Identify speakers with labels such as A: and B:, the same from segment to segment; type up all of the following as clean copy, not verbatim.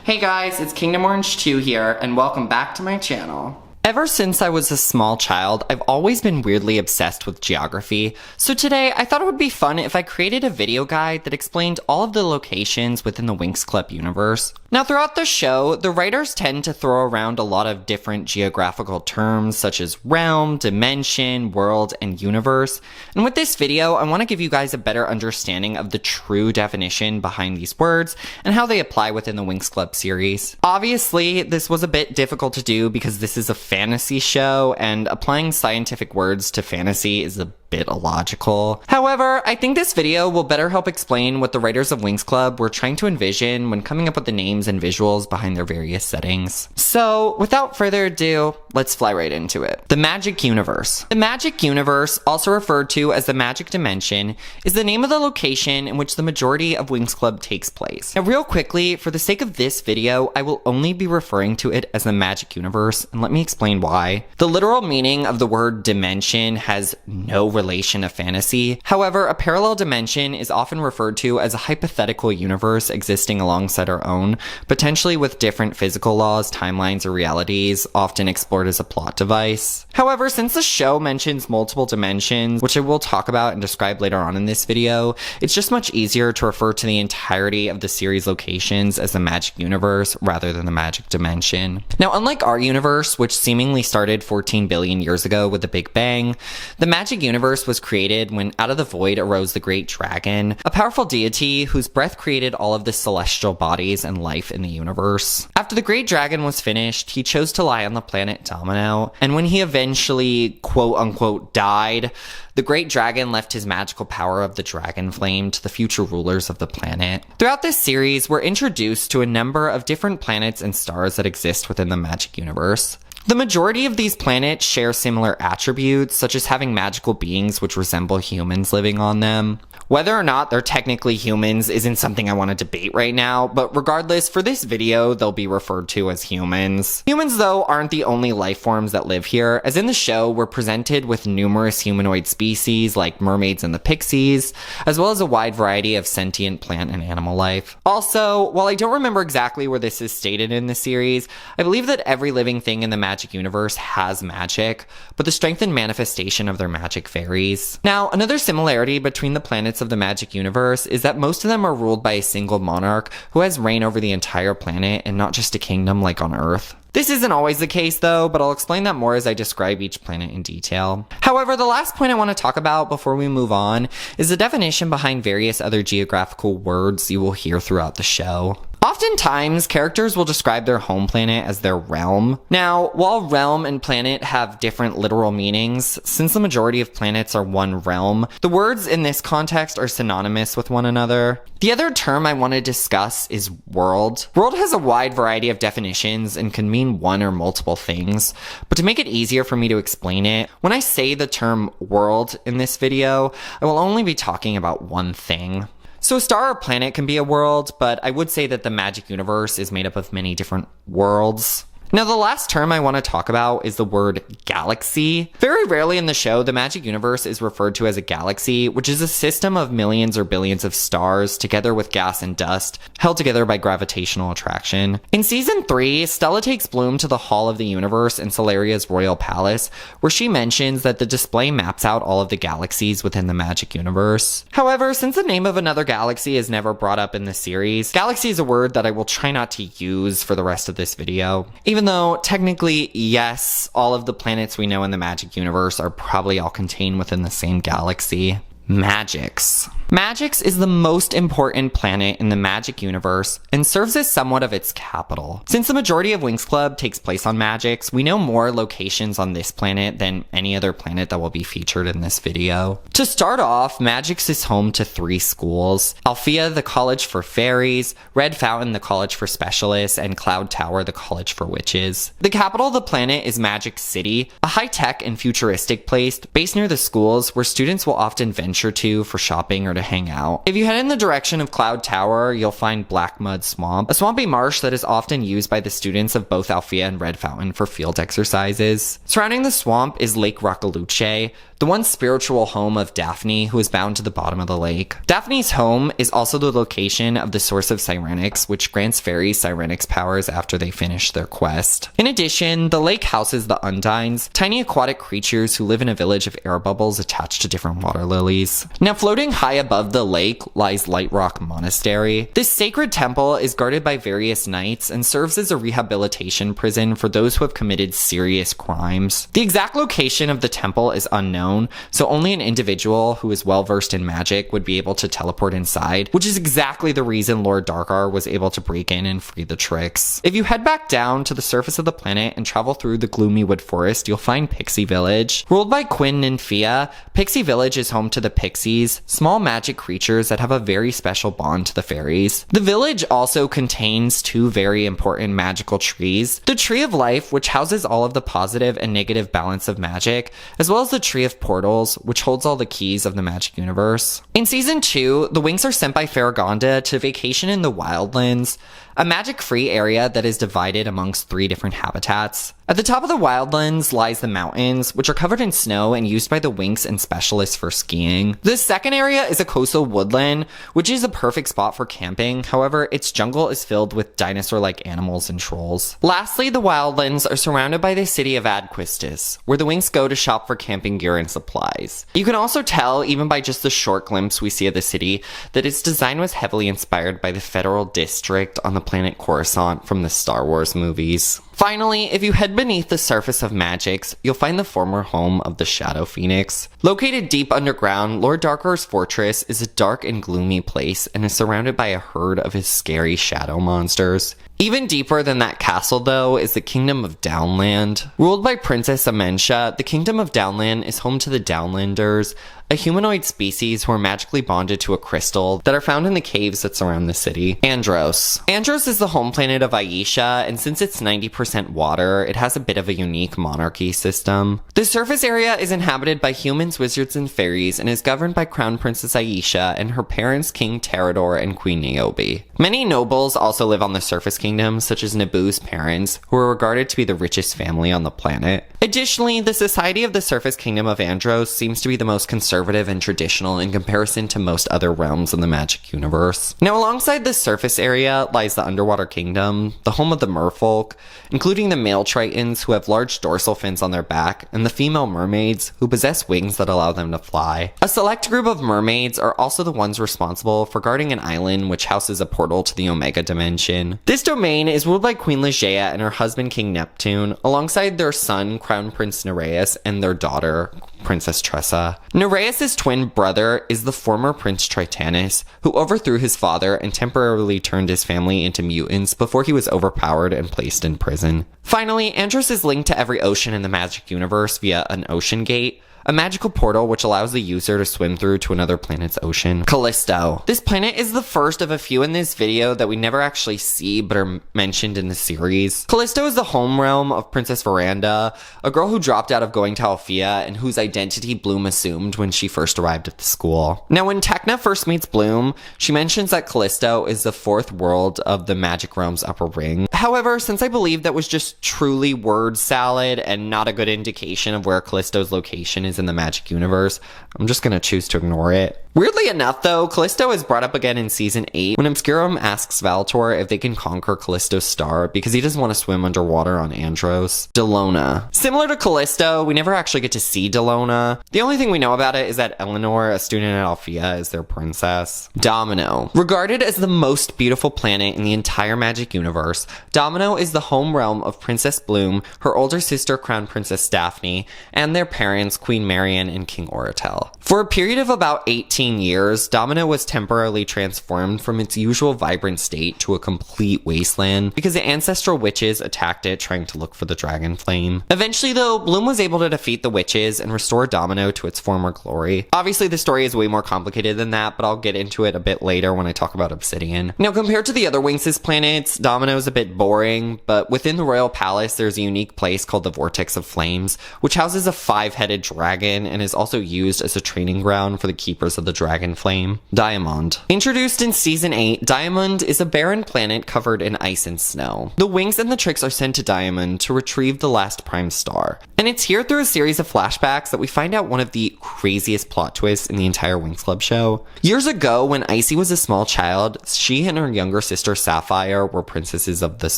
A: Hey guys, it's Kingdom Orange 2 here, and welcome back to my channel. Ever since I was a small child, I've always been weirdly obsessed with geography, so today I thought it would be fun if I created a video guide that explained all of the locations within the Winx Club universe. Now throughout the show, the writers tend to throw around a lot of different geographical terms such as realm, dimension, world, and universe, and with this video I want to give you guys a better understanding of the true definition behind these words and how they apply within the Winx Club series. Obviously, this was a bit difficult to do because this is a fantasy show, and applying scientific words to fantasy is a bit illogical. However, I think this video will better help explain what the writers of Winx Club were trying to envision when coming up with the names and visuals behind their various settings. So, without further ado, let's fly right into it. The Magic Universe. The Magic Universe, also referred to as the Magic Dimension, is the name of the location in which the majority of Winx Club takes place. Now, real quickly, for the sake of this video, I will only be referring to it as the Magic Universe, and let me explain why. The literal meaning of the word dimension has no relation to fantasy. However, a parallel dimension is often referred to as a hypothetical universe existing alongside our own, potentially with different physical laws, timelines, or realities, often explored as a plot device. However, since the show mentions multiple dimensions, which I will talk about and describe later on in this video, it's just much easier to refer to the entirety of the series locations as the Magic Universe rather than the Magic Dimension. Now, unlike our universe, which seemingly started 14 billion years ago with the Big Bang, the Magic Universe was created when out of the void arose the Great Dragon, a powerful deity whose breath created all of the celestial bodies and life in the universe. After the Great Dragon was finished, he chose to lie on the planet Domino, and when he eventually quote-unquote died, the Great Dragon left his magical power of the dragon flame to the future rulers of the planet. Throughout this series, we're introduced to a number of different planets and stars that exist within the Magic Universe. The majority of these planets share similar attributes, such as having magical beings which resemble humans living on them. Whether or not they're technically humans isn't something I want to debate right now, but regardless, for this video, they'll be referred to as humans. Humans, though, aren't the only life forms that live here, as in the show, we're presented with numerous humanoid species like mermaids and the pixies, as well as a wide variety of sentient plant and animal life. Also, while I don't remember exactly where this is stated in the series, I believe that every living thing in the Magic Universe has magic, but the strength and manifestation of their magic varies. Now, another similarity between the planets of the Magic Universe is that most of them are ruled by a single monarch who has reign over the entire planet and not just a kingdom like on Earth. This isn't always the case though, but I'll explain that more as I describe each planet in detail. However, the last point I want to talk about before we move on is the definition behind various other geographical words you will hear throughout the show. Oftentimes, characters will describe their home planet as their realm. Now, while realm and planet have different literal meanings, since the majority of planets are one realm, the words in this context are synonymous with one another. The other term I want to discuss is world. World has a wide variety of definitions and can mean one or multiple things, but to make it easier for me to explain it, when I say the term world in this video, I will only be talking about one thing. So a star or planet can be a world, but I would say that the Magic Universe is made up of many different worlds. Now, the last term I want to talk about is the word galaxy. Very rarely in the show, the Magic Universe is referred to as a galaxy, which is a system of millions or billions of stars together with gas and dust, held together by gravitational attraction. In Season 3, Stella takes Bloom to the Hall of the Universe in Solaria's Royal Palace, where she mentions that the display maps out all of the galaxies within the Magic Universe. However, since the name of another galaxy is never brought up in the series, galaxy is a word that I will try not to use for the rest of this video. Even though, technically, yes, all of the planets we know in the Magic Universe are probably all contained within the same galaxy. Magix. Magix is the most important planet in the Magic Universe and serves as somewhat of its capital. Since the majority of Winx Club takes place on Magix, we know more locations on this planet than any other planet that will be featured in this video. To start off, Magix is home to 3 schools: Alphea, the College for Fairies; Red Fountain, the College for Specialists; and Cloud Tower, the College for Witches. The capital of the planet is Magic City, a high-tech and futuristic place based near the schools where students will often venture bench or two for shopping or to hang out. If you head in the direction of Cloud Tower, you'll find Black Mud Swamp, a swampy marsh that is often used by the students of both Althea and Red Fountain for field exercises. Surrounding the swamp is Lake Rockaluce, the once spiritual home of Daphne, who is bound to the bottom of the lake. Daphne's home is also the location of the source of Cyrenix, which grants fairies Cyrenix powers after they finish their quest. In addition, the lake houses the Undines, tiny aquatic creatures who live in a village of air bubbles attached to different water lilies. Now, floating high above the lake lies Light Rock Monastery. This sacred temple is guarded by various knights and serves as a rehabilitation prison for those who have committed serious crimes. The exact location of the temple is unknown, so only an individual who is well versed in magic would be able to teleport inside, which is exactly the reason Lord Darkar was able to break in and free the Tricks. If you head back down to the surface of the planet and travel through the gloomy wood forest, you'll find Pixie Village. Ruled by Quinn Ninfia, Pixie Village is home to the Pixies, small magic creatures that have a very special bond to the fairies. The village also contains two very important magical trees: the Tree of Life, which houses all of the positive and negative balance of magic, as well as the Tree of Portals, which holds all the keys of the magic universe. In season 2, the Winx are sent by Faragonda to vacation in the Wildlands, a magic-free area that is divided amongst 3 different habitats. At the top of the Wildlands lies the mountains, which are covered in snow and used by the Winx and specialists for skiing. The second area is a coastal woodland, which is a perfect spot for camping. However, its jungle is filled with dinosaur-like animals and trolls. Lastly, the Wildlands are surrounded by the city of Adquistis, where the Winx go to shop for camping gear and supplies. You can also tell, even by just the short glimpse we see of the city, that its design was heavily inspired by the Federal District on the planet Coruscant from the Star Wars movies. Finally, if you head beneath the surface of Magix, you'll find the former home of the Shadow Phoenix. Located deep underground, Lord Darkar's fortress is a dark and gloomy place and is surrounded by a herd of his scary shadow monsters. Even deeper than that castle, though, is the Kingdom of Downland. Ruled by Princess Amentia, the Kingdom of Downland is home to the Downlanders, a humanoid species who are magically bonded to a crystal that are found in the caves that surround the city. Andros. Andros is the home planet of Aisha, and since it's 90% water, it has a bit of a unique monarchy system. The surface area is inhabited by humans, wizards, and fairies, and is governed by Crown Princess Aisha and her parents King Terador and Queen Niobe. Many nobles also live on the surface kingdom, such as Naboo's parents, who are regarded to be the richest family on the planet. Additionally, the society of the surface kingdom of Andros seems to be the most conservative and traditional in comparison to most other realms in the magic universe. Now, alongside this surface area lies the underwater kingdom, the home of the merfolk, including the male tritons who have large dorsal fins on their back, and the female mermaids who possess wings that allow them to fly. A select group of mermaids are also the ones responsible for guarding an island which houses a portal to the Omega dimension. This domain is ruled by Queen Ligeia and her husband King Neptune, alongside their son Crown Prince Nereus and their daughter Princess Tressa. Nereus' twin brother is the former Prince Tritanus, who overthrew his father and temporarily turned his family into mutants before he was overpowered and placed in prison. Finally, Andros is linked to every ocean in the magic universe via an ocean gate, a magical portal which allows the user to swim through to another planet's ocean. Callisto. This planet is the first of a few in this video that we never actually see but are mentioned in the series. Callisto is the home realm of Princess Veranda, a girl who dropped out of going to Althea and whose identity Bloom assumed when she first arrived at the school. Now, when Tecna first meets Bloom, she mentions that Callisto is the 4th world of the magic realm's upper ring. However, since I believe that was just truly word salad and not a good indication of where Callisto's location is in the magic universe, I'm just gonna choose to ignore it. Weirdly enough, though, Callisto is brought up again in Season 8 when Obscurum asks Valtor if they can conquer Callisto's star because he doesn't want to swim underwater on Andros. Delona. Similar to Callisto, we never actually get to see Delona. The only thing we know about it is that Eleanor, a student at Althea, is their princess. Domino. Regarded as the most beautiful planet in the entire magic universe, Domino is the home realm of Princess Bloom, her older sister Crown Princess Daphne, and their parents Queen Marian and King Oratel. For a period of about 18 13 years, Domino was temporarily transformed from its usual vibrant state to a complete wasteland because the ancestral witches attacked it trying to look for the dragon flame. Eventually though, Bloom was able to defeat the witches and restore Domino to its former glory. Obviously the story is way more complicated than that, but I'll get into it a bit later when I talk about Obsidian. Now compared to the other Winx's planets, Domino is a bit boring, but within the royal palace there's a unique place called the Vortex of Flames, which houses a 5-headed dragon and is also used as a training ground for the keepers of the dragon flame. Diamond. Introduced in season 8, Diamond is a barren planet covered in ice and snow. The Winx and the Trix are sent to Diamond to retrieve the last prime star. And it's here through a series of flashbacks that we find out one of the craziest plot twists in the entire Winx Club show. Years ago, when Icy was a small child, she and her younger sister Sapphire were princesses of this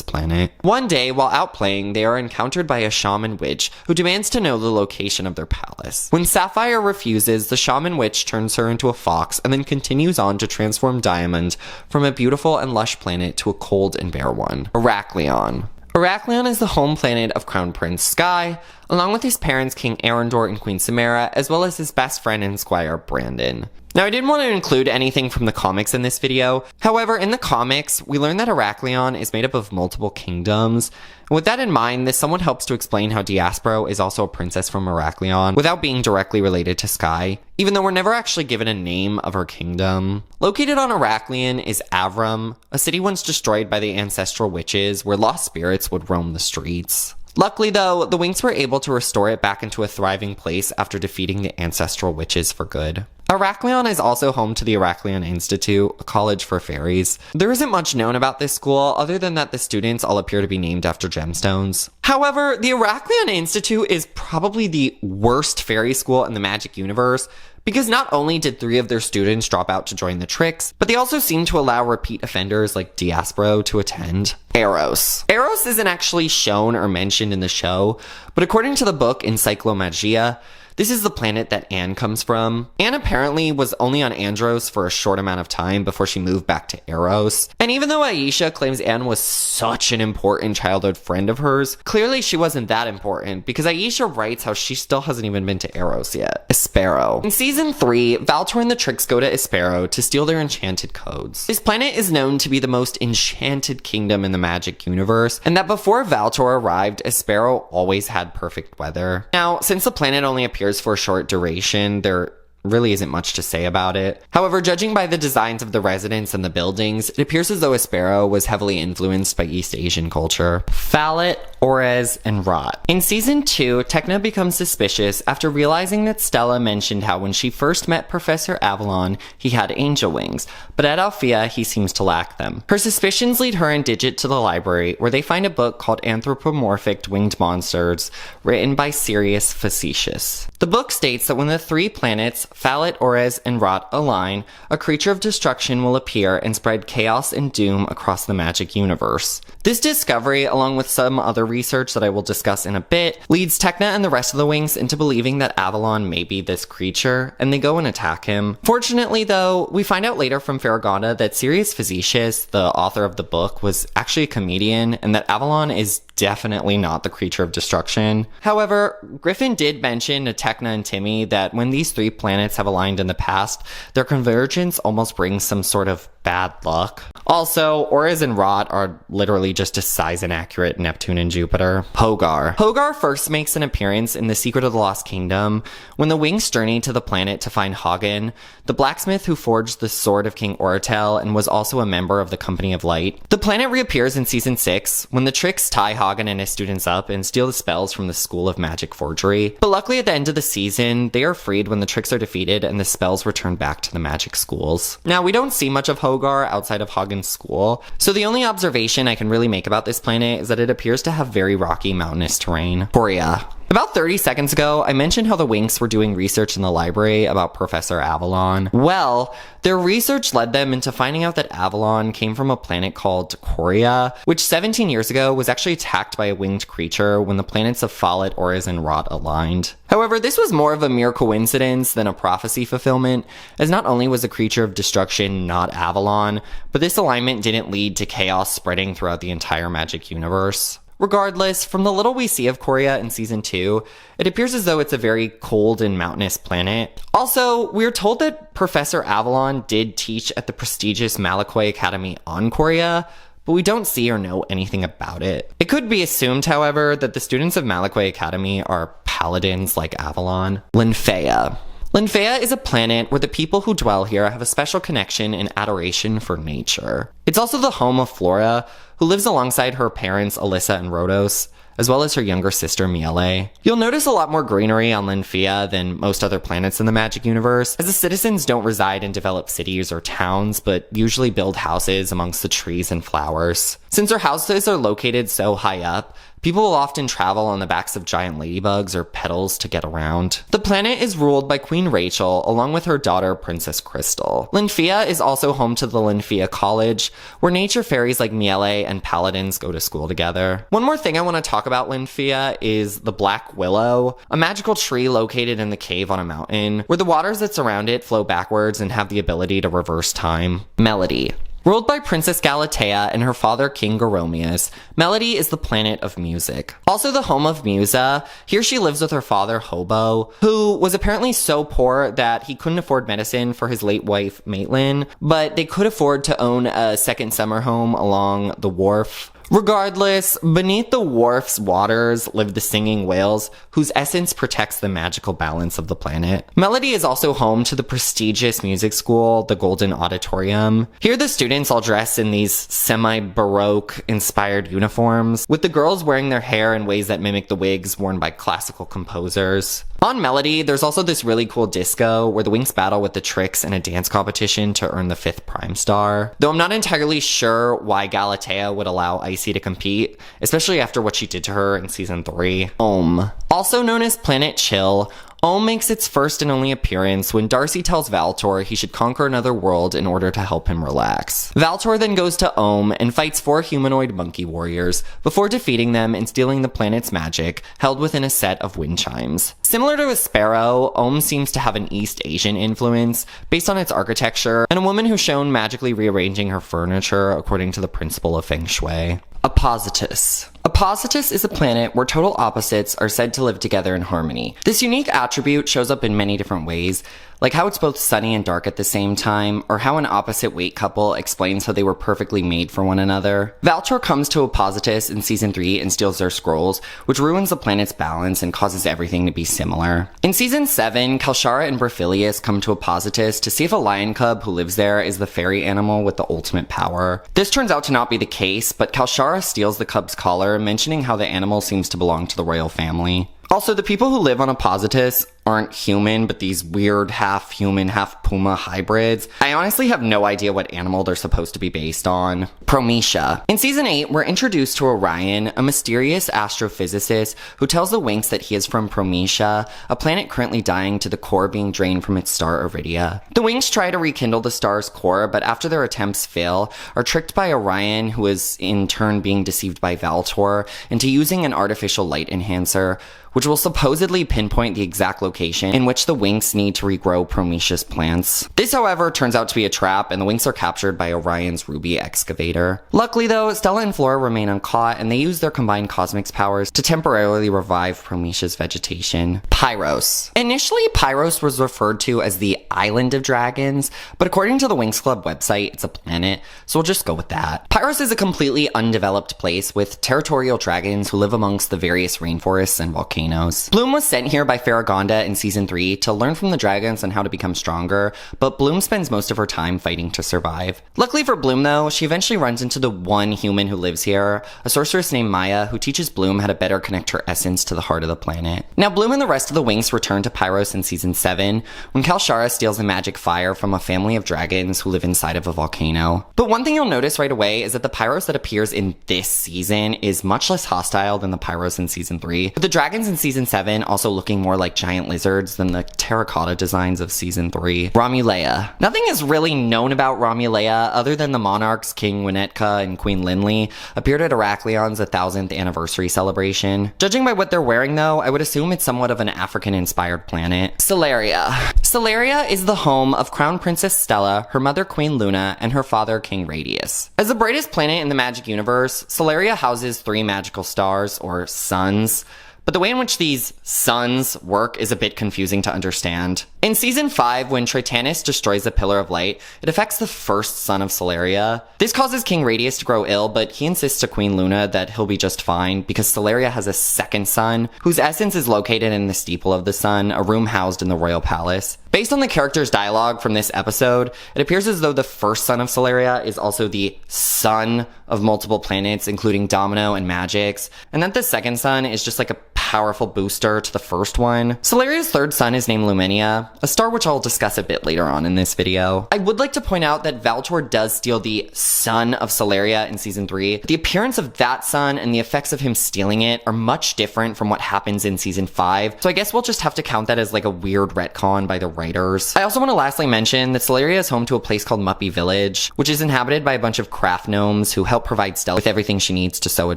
A: planet. One day, while out playing, they are encountered by a shaman witch who demands to know the location of their palace. When Sapphire refuses, the shaman witch turns her into a fox and then continues on to transform Diamond from a beautiful and lush planet to a cold and bare one. Heraklion. Heraklion is the home planet of Crown Prince Sky, along with his parents King Arendor and Queen Samara, as well as his best friend and squire Brandon. Now, I didn't want to include anything from the comics in this video. However, in the comics, we learn that Heraklion is made up of multiple kingdoms. And with that in mind, this somewhat helps to explain how Diaspro is also a princess from Heraklion without being directly related to Sky, even though we're never actually given a name of her kingdom. Located on Heraklion is Avram, a city once destroyed by the ancestral witches where lost spirits would roam the streets. Luckily though, the Winx were able to restore it back into a thriving place after defeating the ancestral witches for good. Heraklion is also home to the Heraklion Institute, a college for fairies. There isn't much known about this school other than that the students all appear to be named after gemstones. However, the Heraklion Institute is probably the worst fairy school in the magic universe, because not only did 3 of their students drop out to join the Trix, but they also seem to allow repeat offenders like Diaspro to attend. Eros. Eros isn't actually shown or mentioned in the show, but according to the book Encyclomagia, this is the planet that Anne comes from. Anne apparently was only on Andros for a short amount of time before she moved back to Eros. And even though Aisha claims Anne was such an important childhood friend of hers, clearly she wasn't that important because Aisha writes how she still hasn't even been to Eros yet. Espero. In season 3, Valtor and the Trix go to Espero to steal their enchanted codes. This planet is known to be the most enchanted kingdom in the magic universe, and that before Valtor arrived, Espero always had perfect weather. Now, since the planet only appears for a short duration, there really isn't much to say about it. However, judging by the designs of the residents and the buildings, it appears as though Espero was heavily influenced by East Asian culture. Fallet, Orez, and Rot. In season 2, Tecna becomes suspicious after realizing that Stella mentioned how when she first met Professor Avalon, he had angel wings, but at Althea, he seems to lack them. Her suspicions lead her and Digit to the library, where they find a book called Anthropomorphic Winged Monsters, written by Sirius Facetious. The book states that when the 3 planets, Fallet, Orez, and Rot align, a creature of destruction will appear and spread chaos and doom across the magic universe. This discovery, along with some other research that I will discuss in a bit, leads Tecna and the rest of the Winx into believing that Avalon may be this creature, and they go and attack him. Fortunately though, we find out later from Farragonda that Sirius Facetious, the author of the book, was actually a comedian, and that Avalon is definitely not the creature of destruction. However, Griffin did mention to Tecna and Timmy that when these 3 planets have aligned in the past, their convergence almost brings some sort of bad luck. Also, Orez and Rot are literally just a size inaccurate Neptune and Jupiter. Hogar. Hogar first makes an appearance in The Secret of the Lost Kingdom when the Winx journey to the planet to find Hagen, the blacksmith who forged the sword of King Oratel and was also a member of the Company of Light. The planet reappears in season 6 when the Trix tie Hagen and his students up and steal the spells from the School of Magic Forgery. But luckily at the end of the season, they are freed when the Trix are defeated and the spells return back to the magic schools. Now, we don't see much of Hogar outside of Hagen's school, so the only observation I can really make about this planet is that it appears to have very rocky mountainous terrain. Coria. About 30 seconds ago, I mentioned how the Winx were doing research in the library about Professor Avalon. Well, their research led them into finding out that Avalon came from a planet called Coria, which 17 years ago was actually attacked by a winged creature when the planets of Fallet, Orez, and Rot aligned. However, this was more of a mere coincidence than a prophecy fulfillment, as not only was the creature of destruction not Avalon, but this alignment didn't lead to chaos spreading throughout the entire magic universe. Regardless, from the little we see of Coria in season 2, it appears as though it's a very cold and mountainous planet. Also, we're told that Professor Avalon did teach at the prestigious Malakoi Academy on Coria, but we don't see or know anything about it. It could be assumed, however, that the students of Malakoi Academy are paladins like Avalon. Linfea. Linfea is a planet where the people who dwell here have a special connection and adoration for nature. It's also the home of Flora, who lives alongside her parents Alyssa and Rhodos, as well as her younger sister Miele. You'll notice a lot more greenery on Linfea than most other planets in the Magic universe, as the citizens don't reside in developed cities or towns, but usually build houses amongst the trees and flowers. Since their houses are located so high up, people will often travel on the backs of giant ladybugs or petals to get around. The planet is ruled by Queen Rachel, along with her daughter Princess Crystal. Linfea is also home to the Linfea College, where nature fairies like Miele and paladins go to school together. One more thing I want to talk about Linfea is the Black Willow, a magical tree located in the cave on a mountain, where the waters that surround it flow backwards and have the ability to reverse time. Melody. Ruled by Princess Galatea and her father King Goromius, Melody is the planet of music. Also the home of Musa, here she lives with her father Hobo, who was apparently so poor that he couldn't afford medicine for his late wife Maitland, but they could afford to own a second summer home along the wharf. Regardless, beneath the wharf's waters live the singing whales, whose essence protects the magical balance of the planet. Melody is also home to the prestigious music school, the Golden Auditorium. Here the students all dress in these semi-Baroque inspired uniforms, with the girls wearing their hair in ways that mimic the wigs worn by classical composers. On Melody, there's also this really cool disco where the Winx battle with the Tricks in a dance competition to earn the 5th Prime Star. Though I'm not entirely sure why Galatea would allow Icy to compete, especially after what she did to her in season 3. Ohm. Also known as Planet Chill, Ohm makes its first and only appearance when Darcy tells Valtor he should conquer another world in order to help him relax. Valtor then goes to Ohm and fights 4 humanoid monkey warriors, before defeating them and stealing the planet's magic, held within a set of wind chimes. Similar to a sparrow, Ohm seems to have an East Asian influence, based on its architecture, and a woman who's shown magically rearranging her furniture according to the principle of Feng Shui. Apositus. Apositus is a planet where total opposites are said to live together in harmony. This unique attribute shows up in many different ways, like how it's both sunny and dark at the same time, or how an opposite weight couple explains how they were perfectly made for one another. Valtor comes to Apositus in season 3 and steals their scrolls, which ruins the planet's balance and causes everything to be similar. In season 7, Kalshara and Berphilius come to Apositus to see if a lion cub who lives there is the fairy animal with the ultimate power. This turns out to not be the case, but Kalshara steals the cub's collar, mentioning how the animal seems to belong to the royal family. Also, the people who live on Apositus aren't human, but these weird half-human, half-puma hybrids. I honestly have no idea what animal they're supposed to be based on. Prometia. In season 8, we're introduced to Orion, a mysterious astrophysicist who tells the Winx that he is from Prometia, a planet currently dying to the core being drained from its star Iridia. The Winx try to rekindle the star's core, but after their attempts fail, are tricked by Orion, who is in turn being deceived by Valtor, into using an artificial light enhancer, which will supposedly pinpoint the exact location in which the Winx need to regrow Prometia's plants. This, however, turns out to be a trap, and the Winx are captured by Orion's ruby excavator. Luckily, though, Stella and Flora remain uncaught, and they use their combined cosmics powers to temporarily revive Prometia's vegetation. Pyros. Initially, Pyros was referred to as the Island of Dragons, but according to the Winx Club website, it's a planet, so we'll just go with that. Pyros is a completely undeveloped place with territorial dragons who live amongst the various rainforests and volcanoes. Bloom was sent here by Farragonda in season 3 to learn from the dragons on how to become stronger, but Bloom spends most of her time fighting to survive. Luckily for Bloom though, she eventually runs into the one human who lives here, a sorceress named Maya who teaches Bloom how to better connect her essence to the heart of the planet. Now Bloom and the rest of the Winx return to Pyros in season 7 when Kalshara steals a magic fire from a family of dragons who live inside of a volcano. But one thing you'll notice right away is that the Pyros that appears in this season is much less hostile than the Pyros in season 3, with the dragons in season 7 also looking more like giant lizards than the terracotta designs of season 3. Romulea. Nothing is really known about Romulea other than the monarchs King Winnetka and Queen Linley appeared at Herakleon's 1000th anniversary celebration. Judging by what they're wearing though, I would assume it's somewhat of an African-inspired planet. Celeria. Celeria is the home of Crown Princess Stella, her mother Queen Luna, and her father King Radius. As the brightest planet in the magic universe, Celeria houses 3 magical stars, or suns. But the way in which these suns work is a bit confusing to understand. In Season 5, when Tritanus destroys the Pillar of Light, it affects the first sun of Celeria. This causes King Radius to grow ill, but he insists to Queen Luna that he'll be just fine because Celeria has a second sun, whose essence is located in the steeple of the sun, a room housed in the royal palace. Based on the character's dialogue from this episode, it appears as though the first sun of Celeria is also the sun of multiple planets, including Domino and Magix, and that the second sun is just like a powerful booster to the first one. Celeria's third sun is named Lumenia, a star which I'll discuss a bit later on in this video. I would like to point out that Valtor does steal the sun of Celeria in Season 3. The appearance of that sun and the effects of him stealing it are much different from what happens in Season 5, so I guess we'll just have to count that as like a weird retcon by the writers. I also want to lastly mention that Celeria is home to a place called Muppy Village, which is inhabited by a bunch of craft gnomes who help provide Stella with everything she needs to sew a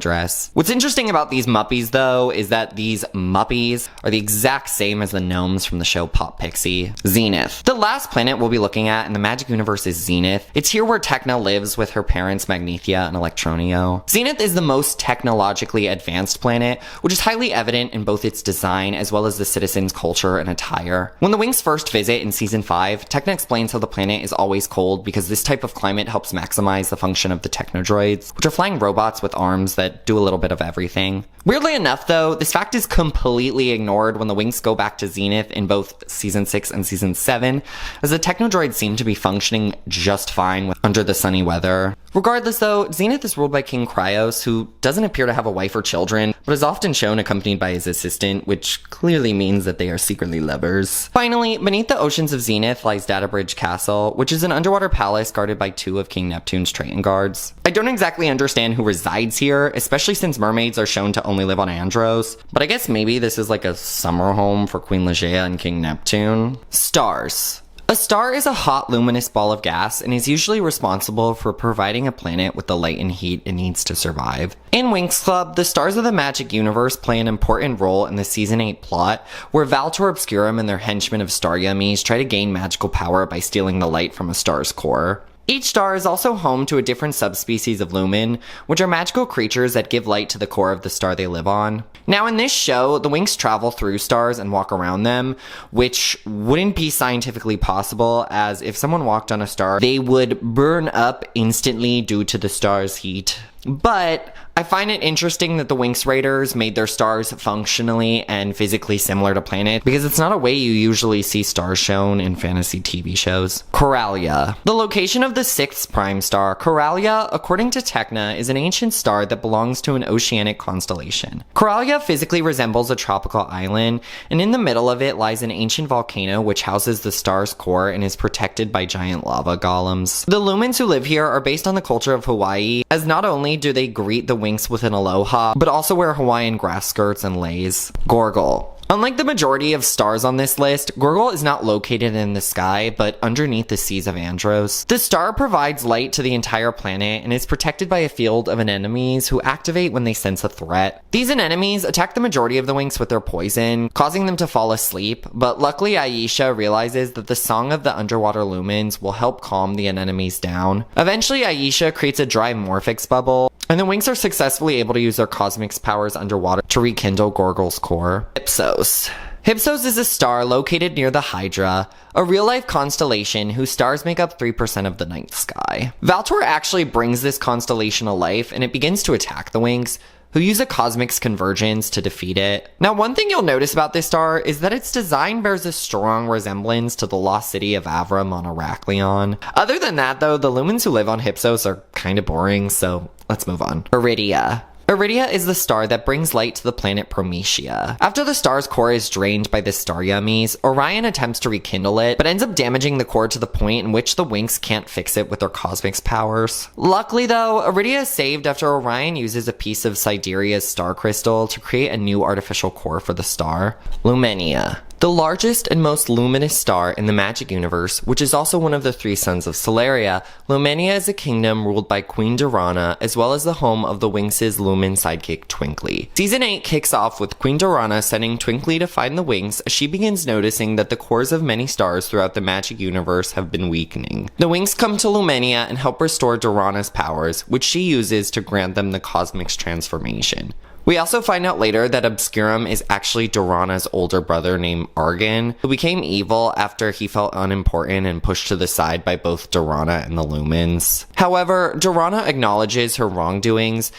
A: dress. What's interesting about these Muppies though is that these Muppies are the exact same as the gnomes from the show Pop Pixie. Zenith. The last planet we'll be looking at in the magic universe is Zenith. It's here where Tecna lives with her parents Magnethia and Electronio. Zenith is the most technologically advanced planet, which is highly evident in both its design as well as the citizens' culture and attire. When the Winx first visit in Season 5, Tecna explains how the planet is always cold because this type of climate helps maximize the function of the technodroids, which are flying robots with arms that do a little bit of everything. Weirdly enough though, this fact is completely ignored when the Winx go back to Zenith in both Season 6 and Season 7, as the technodroids seem to be functioning just fine under the sunny weather. Regardless though, Zenith is ruled by King Cryos, who doesn't appear to have a wife or children, but is often shown accompanied by his assistant, which clearly means that they are secretly lovers. Finally, beneath the oceans of Zenith lies Databridge Castle, which is an underwater palace guarded by 2 of King Neptune's Triton guards. I don't exactly understand who resides here, especially since mermaids are shown to only live on Andros, but I guess maybe this is like a summer home for Queen Ligeia and King Neptune. Stars. A star is a hot, luminous ball of gas and is usually responsible for providing a planet with the light and heat it needs to survive. In Winx Club, the stars of the magic universe play an important role in the Season 8 plot, where Valtor Obscurum and their henchmen of star yummies try to gain magical power by stealing the light from a star's core. Each star is also home to a different subspecies of lumen, which are magical creatures that give light to the core of the star they live on. Now in this show, the Winx travel through stars and walk around them, which wouldn't be scientifically possible, as if someone walked on a star, they would burn up instantly due to the star's heat. But I find it interesting that the Winx Raiders made their stars functionally and physically similar to planets, because it's not a way you usually see stars shown in fantasy TV shows. Coralia. The location of the 6th prime star, Coralia, according to Tecna, is an ancient star that belongs to an oceanic constellation. Coralia physically resembles a tropical island, and in the middle of it lies an ancient volcano which houses the star's core and is protected by giant lava golems. The lumens who live here are based on the culture of Hawaii, as not only do they greet the Winx with an aloha, but also wear Hawaiian grass skirts and leis. Gorgle. Unlike the majority of stars on this list, Gorgle is not located in the sky, but underneath the seas of Andros. The star provides light to the entire planet and is protected by a field of anemones who activate when they sense a threat. These anemones attack the majority of the Winx with their poison, causing them to fall asleep, but luckily Aisha realizes that the song of the underwater lumens will help calm the anemones down. Eventually Aisha creates a dry Morphix bubble, and the Winx are successfully able to use their cosmic's powers underwater to rekindle Gorgle's core. Hypsos. Hypsos is a star located near the Hydra, a real-life constellation whose stars make up 3% of the night sky. Valtor actually brings this constellation to life, and it begins to attack the Winx, who use a cosmic's convergence to defeat it. Now, one thing you'll notice about this star is that its design bears a strong resemblance to the lost city of Avram on Herakleon. Other than that, though, the lumens who live on Hypsos are kinda boring, so let's move on. Iridia. Iridia is the star that brings light to the planet Prometia. After the star's core is drained by the star yummies, Orion attempts to rekindle it, but ends up damaging the core to the point in which the Winx can't fix it with their cosmic's powers. Luckily though, Iridia is saved after Orion uses a piece of Sideria's star crystal to create a new artificial core for the star, Lumenia. The largest and most luminous star in the magic universe, which is also one of the three sons of Solaria, Lumenia is a kingdom ruled by Queen Durana, as well as the home of the Winx's Lumen sidekick Twinkly. Season 8 kicks off with Queen Durana sending Twinkly to find the Winx as she begins noticing that the cores of many stars throughout the magic universe have been weakening. The Winx come to Lumenia and help restore Durana's powers, which she uses to grant them the Cosmic's transformation. We also find out later that Obscurum is actually Durana's older brother named Argan, who became evil after he felt unimportant and pushed to the side by both Durana and the Lumens. However, Durana acknowledges her wrongdoings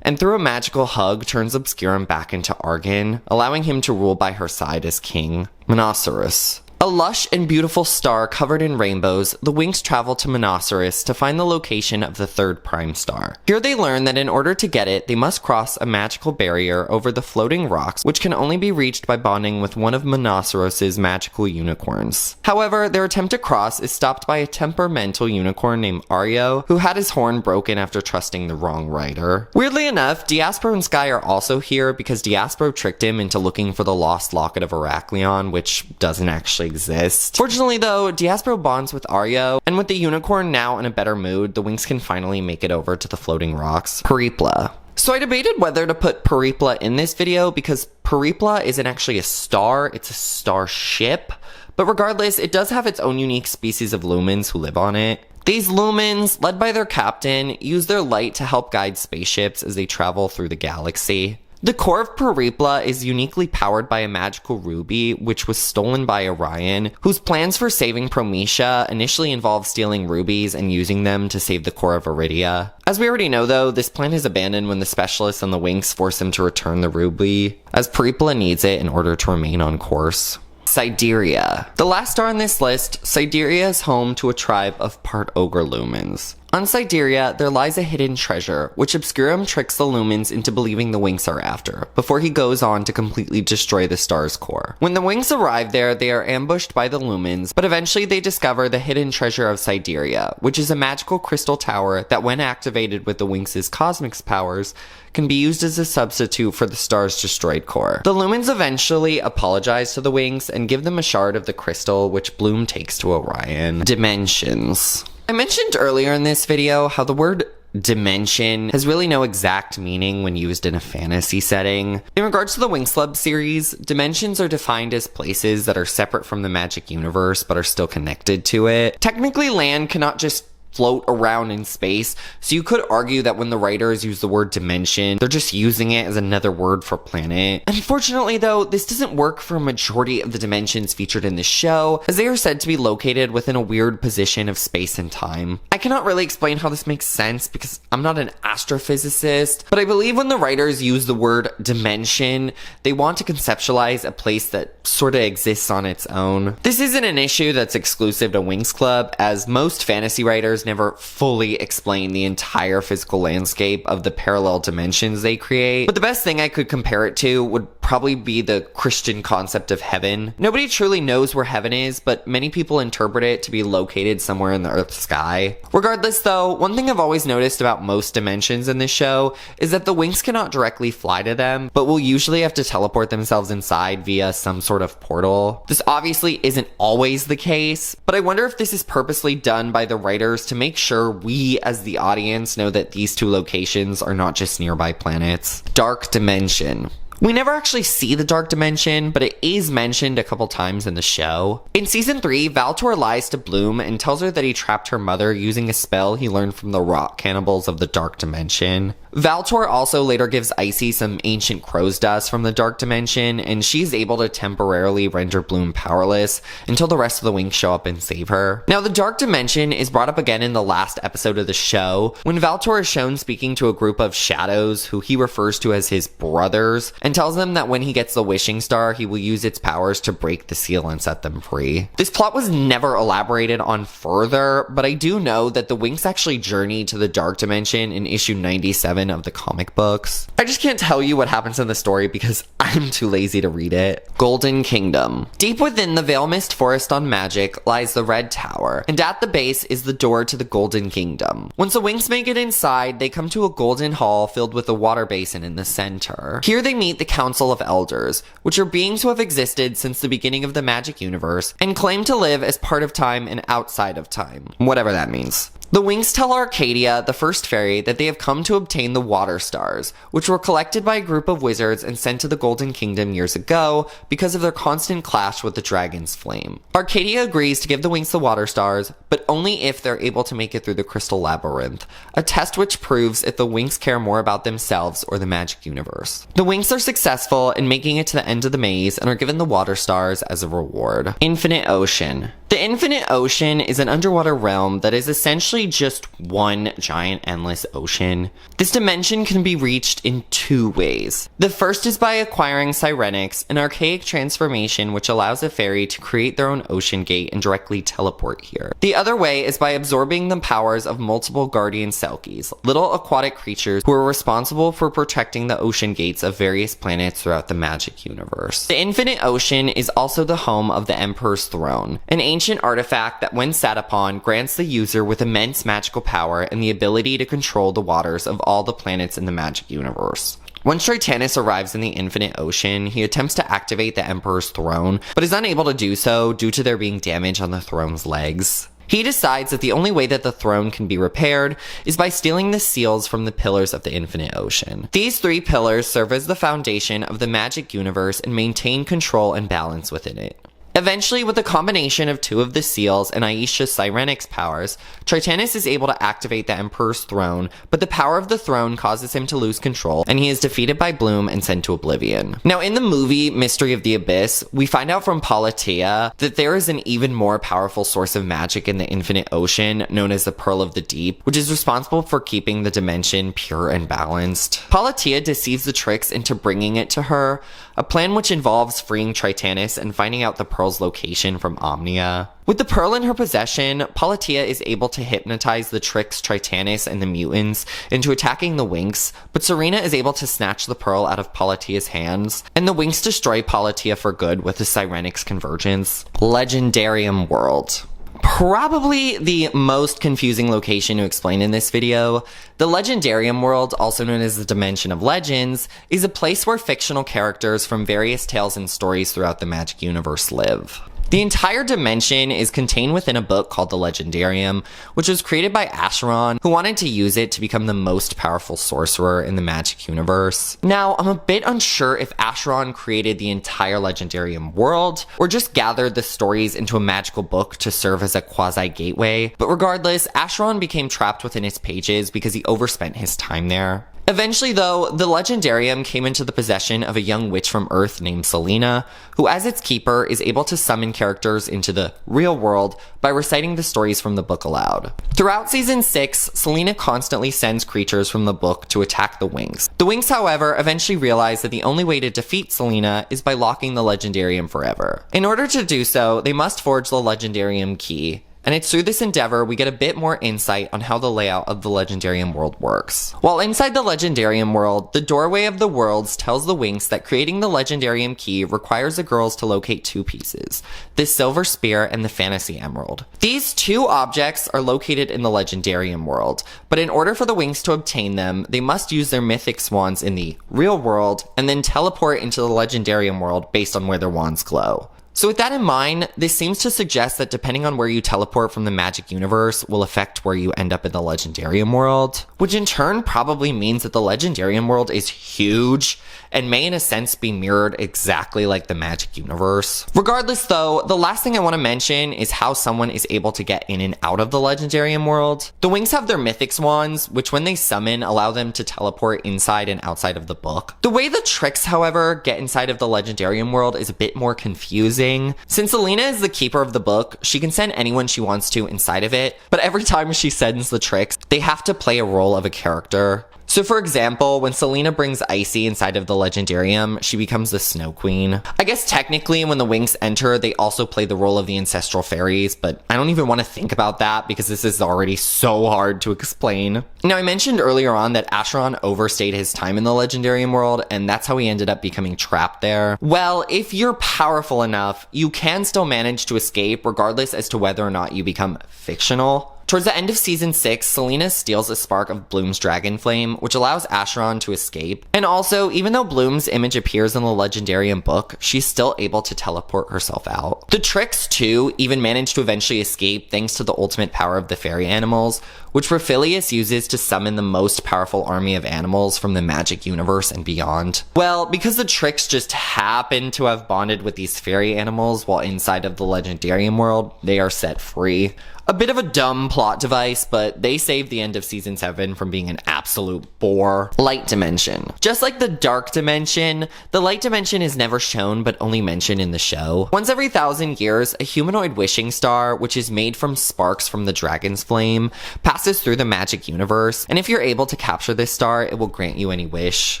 A: and through a magical hug turns Obscurum back into Argan, allowing him to rule by her side as king. Monoceros. A lush and beautiful star covered in rainbows, the Winx travel to Monoceros to find the location of the third prime star. Here they learn that in order to get it, they must cross a magical barrier over the floating rocks, which can only be reached by bonding with one of Monoceros' magical unicorns. However, their attempt to cross is stopped by a temperamental unicorn named Aryo, who had his horn broken after trusting the wrong rider. Weirdly enough, Diaspro and Sky are also here because Diaspro tricked him into looking for the lost locket of Heraklion, which doesn't actually exist. Fortunately though, Diaspro bonds with Aryo, and with the unicorn now in a better mood, the Winx can finally make it over to the floating rocks. Peripla. So I debated whether to put Peripla in this video because Peripla isn't actually a star, it's a starship. But regardless, it does have its own unique species of lumens who live on it. These lumens, led by their captain, use their light to help guide spaceships as they travel through the galaxy. The core of Peripla is uniquely powered by a magical ruby, which was stolen by Orion, whose plans for saving Prometia initially involved stealing rubies and using them to save the core of Iridia. As we already know though, this plan is abandoned when the specialists and the Winx force him to return the ruby, as Peripla needs it in order to remain on course. Sideria. The last star on this list, Sideria is home to a tribe of part ogre lumens. On Sideria, there lies a hidden treasure, which Obscurum tricks the lumens into believing the Winx are after, before he goes on to completely destroy the star's core. When the Winx arrive there, they are ambushed by the lumens, but eventually they discover the hidden treasure of Sideria, which is a magical crystal tower that when activated with the Winx's cosmic powers, can be used as a substitute for the star's destroyed core. The lumens eventually apologize to the Winx and give them a shard of the crystal, which Bloom takes to Orion. Dimensions. I mentioned earlier in this video how the word dimension has really no exact meaning when used in a fantasy setting. In regards to the Winx Club series, dimensions are defined as places that are separate from the magic universe but are still connected to it. Technically, land cannot just float around in space, so you could argue that when the writers use the word dimension, they're just using it as another word for planet. Unfortunately though, this doesn't work for a majority of the dimensions featured in the show, as they are said to be located within a weird position of space and time. I cannot really explain how this makes sense because I'm not an astrophysicist, but I believe when the writers use the word dimension, they want to conceptualize a place that sorta exists on its own. This isn't an issue that's exclusive to Winx Club, as most fantasy writers never fully explain the entire physical landscape of the parallel dimensions they create, but the best thing I could compare it to would probably be the Christian concept of heaven. Nobody truly knows where heaven is, but many people interpret it to be located somewhere in the Earth's sky. Regardless though, one thing I've always noticed about most dimensions in this show is that the Winx cannot directly fly to them, but will usually have to teleport themselves inside via some sort of portal. This obviously isn't always the case, but I wonder if this is purposely done by the writers to make sure we as the audience know that these two locations are not just nearby planets. Dark Dimension. We never actually see the Dark Dimension, but it is mentioned a couple times in the show. In season 3, Valtor lies to Bloom and tells her that he trapped her mother using a spell he learned from the rock cannibals of the Dark Dimension. Valtor also later gives Icy some ancient crow's dust from the Dark Dimension, and she's able to temporarily render Bloom powerless until the rest of the Winx show up and save her. Now, the Dark Dimension is brought up again in the last episode of the show, when Valtor is shown speaking to a group of shadows who he refers to as his brothers, and tells them that when he gets the wishing star, he will use its powers to break the seal and set them free. This plot was never elaborated on further, but I do know that the Winx actually journeyed to the Dark Dimension in issue 97 of the comic books. I just can't tell you what happens in the story because I I'm too lazy to read it. Golden Kingdom. Deep within the Veil Mist Forest on Magic lies the Red Tower, and at the base is the door to the Golden Kingdom. Once the Winx make it inside, they come to a golden hall filled with a water basin in the center. Here they meet the Council of Elders, which are beings who have existed since the beginning of the magic universe and claim to live as part of time and outside of time. Whatever that means. The Winx tell Arcadia, the first fairy, that they have come to obtain the Water Stars, which were collected by a group of wizards and sent to the Golden Kingdom years ago because of their constant clash with the Dragon's Flame. Arcadia agrees to give the Winx the Water Stars, but only if they're able to make it through the Crystal Labyrinth, a test which proves if the Winx care more about themselves or the magic universe. The Winx are successful in making it to the end of the maze and are given the Water Stars as a reward. Infinite Ocean. The Infinite Ocean is an underwater realm that is essentially just one giant endless ocean. This dimension can be reached in two ways. The first is by acquiring Sirenics, an archaic transformation which allows a fairy to create their own ocean gate and directly teleport here. The other way is by absorbing the powers of multiple guardian Selkies, little aquatic creatures who are responsible for protecting the ocean gates of various planets throughout the magic universe. The Infinite Ocean is also the home of the Emperor's Throne, an ancient artifact that when sat upon grants the user with immense magical power and the ability to control the waters of all the planets in the magic universe. Once Tritanus arrives in the Infinite Ocean, he attempts to activate the Emperor's Throne, but is unable to do so due to there being damage on the throne's legs. He decides that the only way that the throne can be repaired is by stealing the seals from the pillars of the Infinite Ocean. These three pillars serve as the foundation of the magic universe and maintain control and balance within it. Eventually, with a combination of two of the seals and Aisha's Sirenix powers, Tritanus is able to activate the Emperor's Throne, but the power of the throne causes him to lose control, and he is defeated by Bloom and sent to oblivion. Now, in the movie Mystery of the Abyss, we find out from Palatea that there is an even more powerful source of magic in the Infinite Ocean, known as the Pearl of the Deep, which is responsible for keeping the dimension pure and balanced. Palatea deceives the Trix into bringing it to her, a plan which involves freeing Tritanus and finding out the Pearl's location from Omnia. With the Pearl in her possession, Palatea is able to hypnotize the Trix, Tritanus, and the mutants into attacking the Winx, but Serena is able to snatch the Pearl out of Palatea's hands, and the Winx destroy Palatea for good with the Sirenix convergence. Legendarium World. Probably the most confusing location to explain in this video. The Legendarium World, also known as the Dimension of Legends, is a place where fictional characters from various tales and stories throughout the magic universe live. The entire dimension is contained within a book called the Legendarium, which was created by Acheron, who wanted to use it to become the most powerful sorcerer in the magic universe. Now, I'm a bit unsure if Acheron created the entire Legendarium world, or just gathered the stories into a magical book to serve as a quasi-gateway, but regardless, Acheron became trapped within its pages because he overspent his time there. Eventually, though, the Legendarium came into the possession of a young witch from Earth named Selena, who as its keeper is able to summon characters into the real world by reciting the stories from the book aloud. Throughout Season 6, Selena constantly sends creatures from the book to attack the Winx. The Winx, however, eventually realize that the only way to defeat Selena is by locking the Legendarium forever. In order to do so, they must forge the Legendarium key, and it's through this endeavor we get a bit more insight on how the layout of the Legendarium world works. While inside the Legendarium world, the Doorway of the Worlds tells the Winx that creating the Legendarium key requires the girls to locate two pieces, the Silver Spear and the Fantasy Emerald. These two objects are located in the Legendarium world, but in order for the Winx to obtain them, they must use their mythic swans in the real world and then teleport into the Legendarium world based on where their wands glow. So with that in mind, this seems to suggest that depending on where you teleport from the magic universe will affect where you end up in the Legendarium world, which in turn probably means that the Legendarium world is huge and may in a sense be mirrored exactly like the magic universe. Regardless though, the last thing I want to mention is how someone is able to get in and out of the Legendarium world. The Winx have their mythic swans, which when they summon allow them to teleport inside and outside of the book. The way the Trix, however, get inside of the Legendarium world is a bit more confusing. Since Selena is the keeper of the book, she can send anyone she wants to inside of it, but every time she sends the Trix, they have to play a role of a character. So for example, when Selena brings Icy inside of the Legendarium, she becomes the Snow Queen. I guess technically when the Winx enter, they also play the role of the ancestral fairies, but I don't even want to think about that because this is already so hard to explain. Now I mentioned earlier on that Acheron overstayed his time in the Legendarium world, and that's how he ended up becoming trapped there. Well, if you're powerful enough, you can still manage to escape regardless as to whether or not you become fictional. Towards the end of season 6, Selena steals a spark of Bloom's dragon flame, which allows Acheron to escape. And also, even though Bloom's image appears in the Legendarium book, she's still able to teleport herself out. The Tricks, too, even manage to eventually escape thanks to the ultimate power of the fairy animals, which Raphilius uses to summon the most powerful army of animals from the magic universe and beyond. Well, because the Tricks just happen to have bonded with these fairy animals while inside of the Legendarium world, they are set free. A bit of a dumb plot device, but they saved the end of season 7 from being an absolute bore. Light dimension. Just like the dark dimension, the light dimension is never shown but only mentioned in the show. Once every 1,000 years, a humanoid wishing star, which is made from sparks from the dragon's flame, passes through the magic universe, and if you're able to capture this star, it will grant you any wish.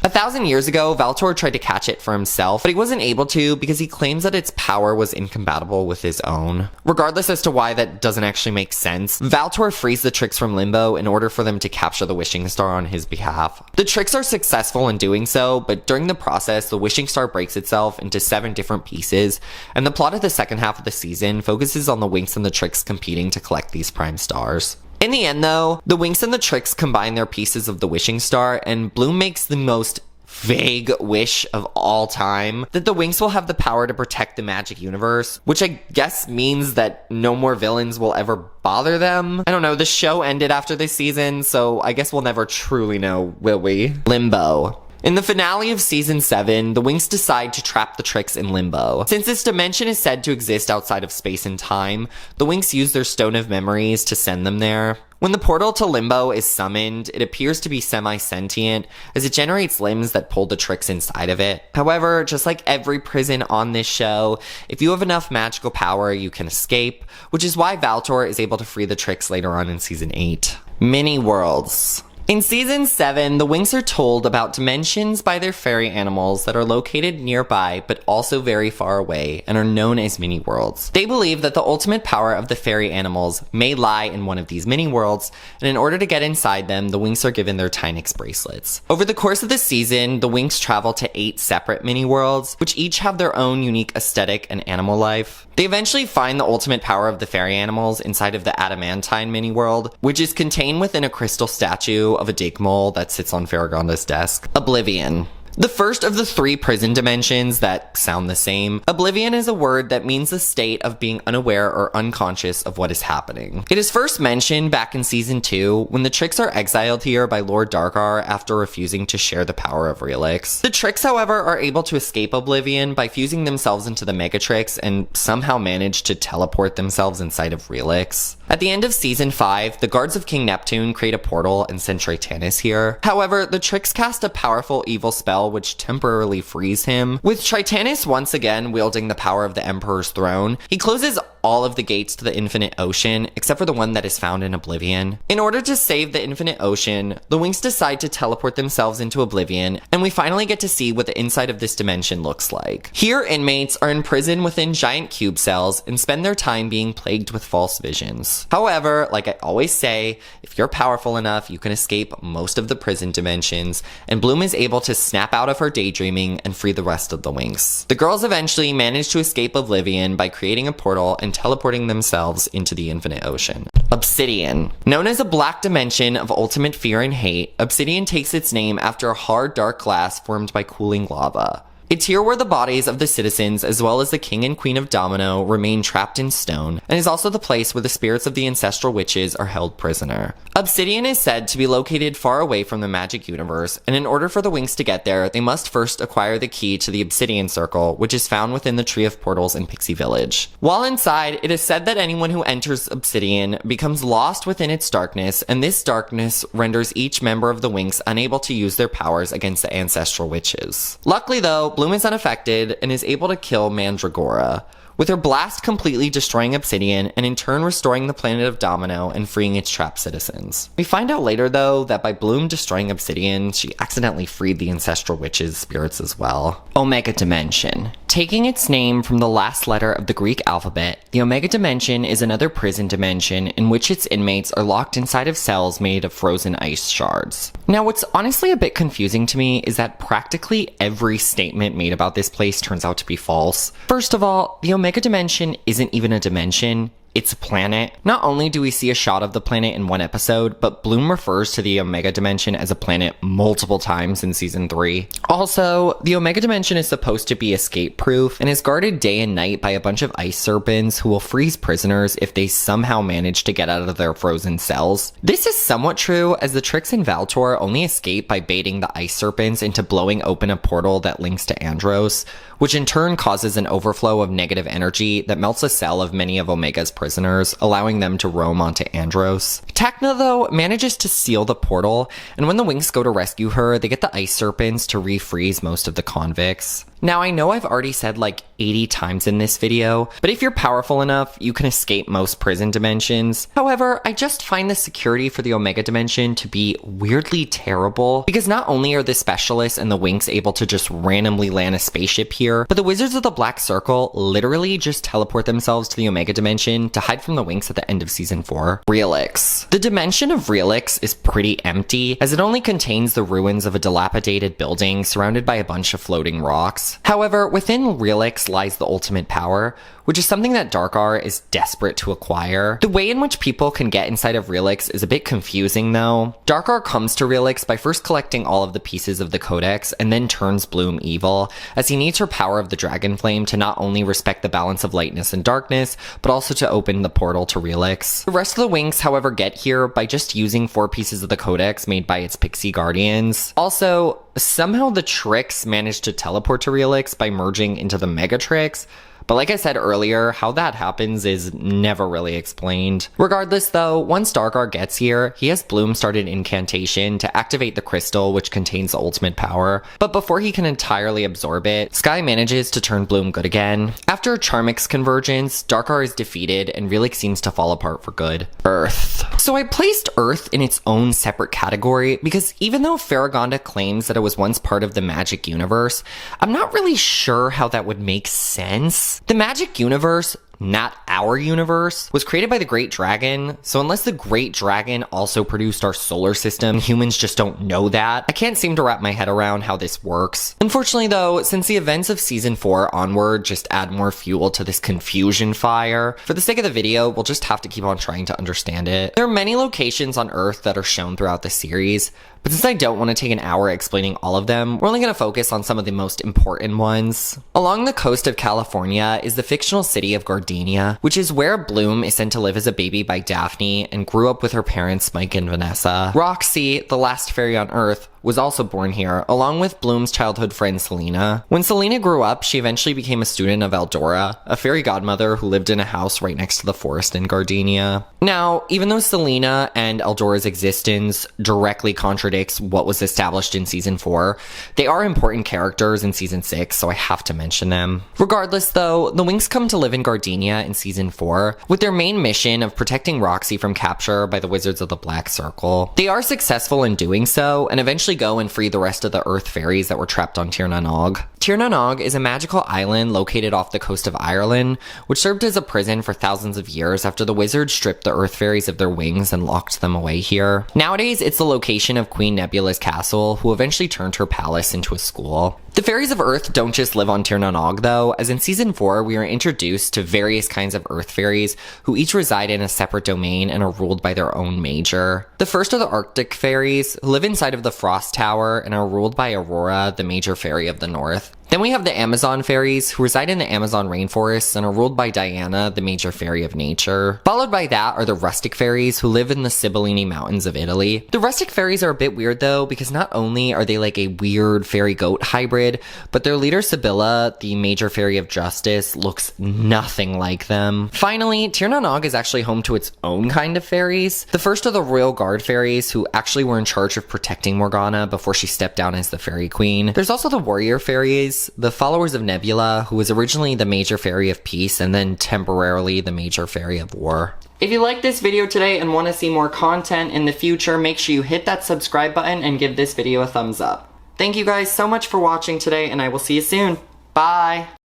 A: 1,000 years ago, Valtor tried to catch it for himself, but he wasn't able to because he claims that its power was incompatible with his own. Regardless as to why that doesn't actually makes sense, Valtor frees the Tricks from limbo in order for them to capture the wishing star on his behalf. The Tricks are successful in doing so, but during the process, the wishing star breaks itself into 7 different pieces, and the plot of the second half of the season focuses on the Winx and the Tricks competing to collect these prime stars. In the end though, the Winx and the Tricks combine their pieces of the wishing star, and Bloom makes the most vague wish of all time, that the Winx will have the power to protect the magic universe, which I guess means that no more villains will ever bother them. I don't know, the show ended after this season, so I guess we'll never truly know, will we? Limbo. In the finale of season 7, the Winx decide to trap the Tricks in limbo. Since this dimension is said to exist outside of space and time, the Winx use their Stone of Memories to send them there. When the portal to Limbo is summoned, it appears to be semi-sentient, as it generates limbs that pull the Tricks inside of it. However, just like every prison on this show, if you have enough magical power, you can escape, which is why Valtor is able to free the Tricks later on in season 8. Mini worlds. In season 7, the Winx are told about dimensions by their fairy animals that are located nearby but also very far away and are known as mini worlds. They believe that the ultimate power of the fairy animals may lie in one of these mini worlds, and in order to get inside them, the Winx are given their Tynix bracelets. Over the course of the season, the Winx travel to 8 separate mini worlds, which each have their own unique aesthetic and animal life. They eventually find the ultimate power of the fairy animals inside of the Adamantine mini world, which is contained within a crystal statue of a Digmole that sits on Faragonda's desk. Oblivion. The first of the 3 prison dimensions that sound the same. Oblivion is a word that means the state of being unaware or unconscious of what is happening. It is first mentioned back in season 2 when the Tricks are exiled here by Lord Darkar after refusing to share the power of Relix. The Tricks, however, are able to escape Oblivion by fusing themselves into the Megatrix and somehow manage to teleport themselves inside of Relix. At the end of season 5, the guards of King Neptune create a portal and send Tritanus here. However, the Tricks cast a powerful evil spell which temporarily frees him. With Tritanus once again wielding the power of the Emperor's throne, he closes all of the gates to the Infinite Ocean, except for the one that is found in Oblivion. In order to save the Infinite Ocean, the Winx decide to teleport themselves into Oblivion, and we finally get to see what the inside of this dimension looks like. Here, inmates are imprisoned within giant cube cells and spend their time being plagued with false visions. However, like I always say, if you're powerful enough, you can escape most of the prison dimensions, and Bloom is able to snap out of her daydreaming and free the rest of the Winx. The girls eventually manage to escape Oblivion by creating a portal and teleporting themselves into the Infinite Ocean. Obsidian. Known as a black dimension of ultimate fear and hate, Obsidian takes its name after a hard, dark glass formed by cooling lava. It's here where the bodies of the citizens, as well as the king and queen of Domino, remain trapped in stone, and is also the place where the spirits of the ancestral witches are held prisoner. Obsidian is said to be located far away from the magic universe, and in order for the Winx to get there, they must first acquire the key to the Obsidian Circle, which is found within the Tree of Portals in Pixie Village. While inside, it is said that anyone who enters Obsidian becomes lost within its darkness, and this darkness renders each member of the Winx unable to use their powers against the ancestral witches. Luckily though, Bloom is unaffected and is able to kill Mandragora. with her blast completely destroying Obsidian and in turn restoring the planet of Domino and freeing its trapped citizens. We find out later though that by Bloom destroying Obsidian, she accidentally freed the Ancestral Witch's spirits as well. Omega Dimension. Taking its name from the last letter of the Greek alphabet, the Omega Dimension is another prison dimension in which its inmates are locked inside of cells made of frozen ice shards. Now, what's honestly a bit confusing to me is that practically every statement made about this place turns out to be false. First of all, the Omega Dimension isn't even a dimension. It's a planet. Not only do we see a shot of the planet in one episode, but Bloom refers to the Omega Dimension as a planet multiple times in season 3. Also, the Omega Dimension is supposed to be escape-proof and is guarded day and night by a bunch of ice serpents who will freeze prisoners if they somehow manage to get out of their frozen cells. This is somewhat true, as the Trix and Valtor only escape by baiting the ice serpents into blowing open a portal that links to Andros, which in turn causes an overflow of negative energy that melts a cell of many of Omega's prisoners, allowing them to roam onto Andros. Tacna, though, manages to seal the portal, and when the Winx go to rescue her, they get the ice serpents to refreeze most of the convicts. Now, I know I've already said like 80 times in this video, but if you're powerful enough, you can escape most prison dimensions. However, I just find the security for the Omega Dimension to be weirdly terrible, because not only are the Specialists and the Winx able to just randomly land a spaceship here, but the Wizards of the Black Circle literally just teleport themselves to the Omega Dimension to hide from the Winx at the end of season 4. Relix. The dimension of Relix is pretty empty, as it only contains the ruins of a dilapidated building surrounded by a bunch of floating rocks. However, within Relix lies the ultimate power, which is something that Darkar is desperate to acquire. The way in which people can get inside of Relix is a bit confusing though. Darkar comes to Relix by first collecting all of the pieces of the Codex and then turns Bloom evil, as he needs her power of the Dragon Flame to not only respect the balance of lightness and darkness, but also to open the portal to Relix. The rest of the Winx, however, get here by just using 4 pieces of the Codex made by its Pixie Guardians. Also, somehow the Trix managed to teleport to Relix by merging into the Megatrix, but like I said earlier, how that happens is never really explained. Regardless though, once Darkar gets here, he has Bloom start an incantation to activate the crystal which contains the ultimate power, but before he can entirely absorb it, Sky manages to turn Bloom good again. After Charmix convergence, Darkar is defeated and Relix seems to fall apart for good. Earth. So I placed Earth in its own separate category because even though Farragonda claims that it was once part of the magic universe, I'm not really sure how that would make sense. The magic universe, not our universe, was created by the Great Dragon, so unless the Great Dragon also produced our solar system, humans just don't know that. I can't seem to wrap my head around how this works. Unfortunately though, since the events of season 4 onward just add more fuel to this confusion fire, for the sake of the video, we'll just have to keep on trying to understand it. There are many locations on Earth that are shown throughout the series, but since I don't want to take an hour explaining all of them, we're only going to focus on some of the most important ones. Along the coast of California is the fictional city of Gardenia, which is where Bloom is sent to live as a baby by Daphne and grew up with her parents Mike and Vanessa. Roxy, the last fairy on Earth, was also born here, along with Bloom's childhood friend Selena. When Selena grew up, she eventually became a student of Eldora, a fairy godmother who lived in a house right next to the forest in Gardenia. Now, even though Selena and Eldora's existence directly contradicts what was established in season 4, they are important characters in season 6, so I have to mention them. Regardless though, the Winx come to live in Gardenia in season 4, with their main mission of protecting Roxy from capture by the Wizards of the Black Circle. They are successful in doing so, and eventually go and free the rest of the Earth fairies that were trapped on Tir na Nog. Tir na Nog is a magical island located off the coast of Ireland, which served as a prison for thousands of years after the wizards stripped the Earth fairies of their wings and locked them away here. Nowadays, it's the location of Queen Nebula's castle, who eventually turned her palace into a school. The fairies of Earth don't just live on Tir na Nog though, as in season 4 we are introduced to various kinds of Earth fairies who each reside in a separate domain and are ruled by their own major. The first are the Arctic fairies, who live inside of the Frost Tower and are ruled by Aurora, the major fairy of the north. Then we have the Amazon fairies, who reside in the Amazon rainforests and are ruled by Diana, the major fairy of nature. Followed by that are the Rustic fairies, who live in the Sibillini Mountains of Italy. The Rustic fairies are a bit weird though, because not only are they like a weird fairy-goat hybrid, but their leader Sibylla, the major fairy of justice, looks nothing like them. Finally, Tir na Nog is actually home to its own kind of fairies. The first are the Royal Guard fairies, who actually were in charge of protecting Morgana before she stepped down as the fairy queen. There's also the Warrior fairies, fairies, the followers of Nebula, who was originally the Major Fairy of Peace and then temporarily the Major Fairy of War. If you liked this video today and want to see more content in the future, make sure you hit that subscribe button and give this video a thumbs up. Thank you guys so much for watching today, and I will see you soon. Bye!